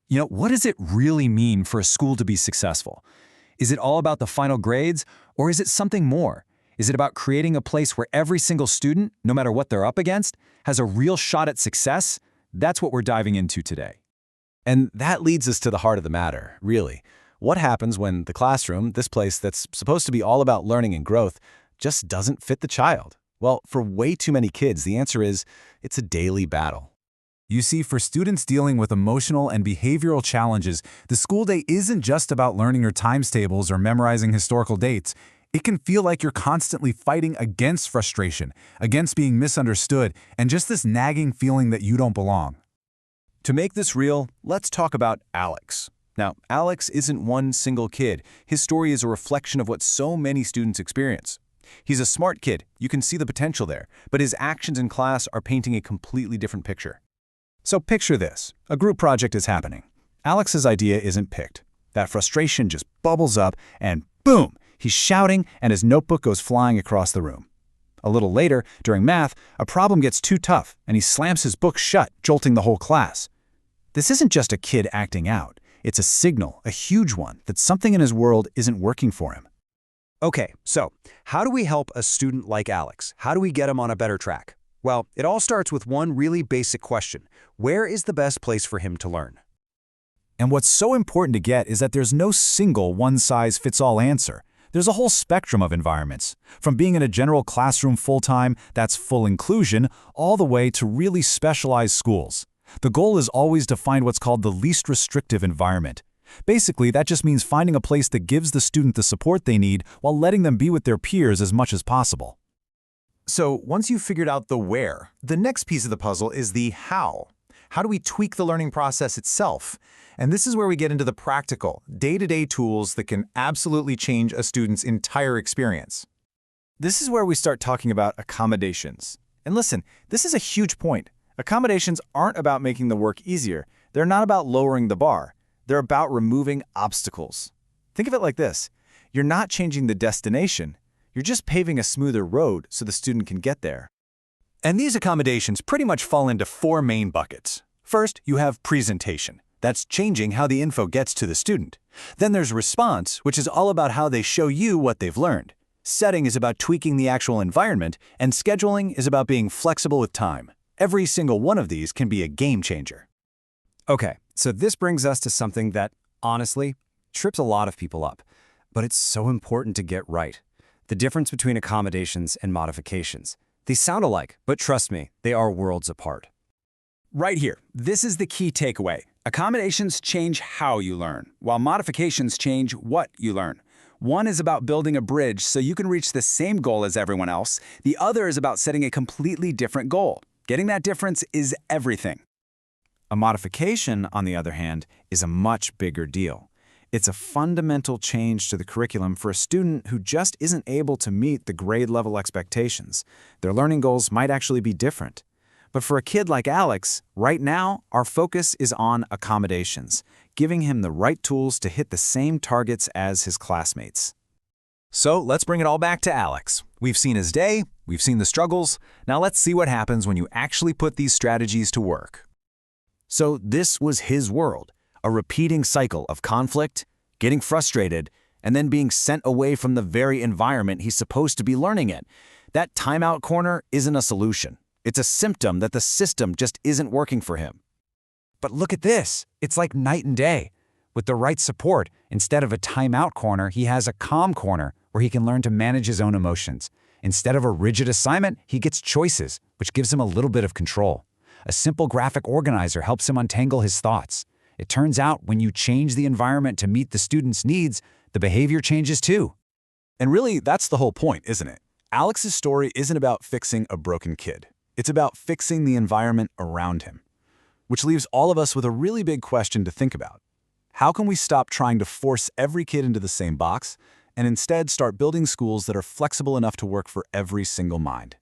What does it really mean for a school to be successful? Is it all about the final grades, or is it something more? Is it about creating a place where every single student, no matter what they're up against, has a real shot at success? That's what we're diving into today. And that leads us to the heart of the matter, really. What happens when the classroom, this place that's supposed to be all about learning and growth, just doesn't fit the child? Well, for way too many kids, the answer is it's a daily battle. You see, for students dealing with emotional and behavioral challenges, the school day isn't just about learning your times tables or memorizing historical dates. It can feel like you're constantly fighting against frustration, against being misunderstood, and just this nagging feeling that you don't belong. To make this real, let's talk about Alex. Now, Alex isn't one single kid. His story is a reflection of what so many students experience. He's a smart kid, you can see the potential there, but his actions in class are painting a completely different picture. So picture this. A group project is happening. Alex's idea isn't picked. That frustration just bubbles up and boom! He's shouting and his notebook goes flying across the room. A little later, during math, a problem gets too tough and he slams his book shut, jolting the whole class. This isn't just a kid acting out. It's a signal, a huge one, that something in his world isn't working for him. Okay, so how do we help a student like Alex? How do we get him on a better track? Well, it all starts with one really basic question. Where is the best place for him to learn? And what's so important to get is that there's no single one-size-fits-all answer. There's a whole spectrum of environments, from being in a general classroom full-time, that's full inclusion, all the way to really specialized schools. The goal is always to find what's called the least restrictive environment. Basically, that just means finding a place that gives the student the support they need while letting them be with their peers as much as possible. So once you've figured out the where, the next piece of the puzzle is the how. How do we tweak the learning process itself? And this is where we get into the practical, day-to-day tools that can absolutely change a student's entire experience. This is where we start talking about accommodations. And listen, this is a huge point. Accommodations aren't about making the work easier. They're not about lowering the bar. They're about removing obstacles. Think of it like this. You're not changing the destination. You're just paving a smoother road so the student can get there. And these accommodations pretty much fall into four main buckets. First, you have presentation. That's changing how the info gets to the student. Then there's response, which is all about how they show you what they've learned. Setting is about tweaking the actual environment, and scheduling is about being flexible with time. Every single one of these can be a game changer. Okay, so this brings us to something that, honestly, trips a lot of people up. But it's so important to get right. The difference between accommodations and modifications. They sound alike, but trust me, they are worlds apart. Right here, this is the key takeaway. Accommodations change how you learn, while modifications change what you learn. One is about building a bridge so you can reach the same goal as everyone else. The other is about setting a completely different goal. Getting that difference is everything. A modification, on the other hand, is a much bigger deal. It's a fundamental change to the curriculum for a student who just isn't able to meet the grade-level expectations. Their learning goals might actually be different. But for a kid like Alex, right now, our focus is on accommodations, giving him the right tools to hit the same targets as his classmates. So let's bring it all back to Alex. We've seen his day, we've seen the struggles. Now let's see what happens when you actually put these strategies to work. So this was his world, a repeating cycle of conflict, getting frustrated, and then being sent away from the very environment he's supposed to be learning in. That timeout corner isn't a solution. It's a symptom that the system just isn't working for him. But look at this. It's like night and day. With the right support, instead of a timeout corner, he has a calm corner where he can learn to manage his own emotions. Instead of a rigid assignment, he gets choices, which gives him a little bit of control. A simple graphic organizer helps him untangle his thoughts. It turns out when you change the environment to meet the student's needs, the behavior changes too. And really, that's the whole point, isn't it? Alex's story isn't about fixing a broken kid. It's about fixing the environment around him. Which leaves all of us with a really big question to think about. How can we stop trying to force every kid into the same box and instead start building schools that are flexible enough to work for every single mind?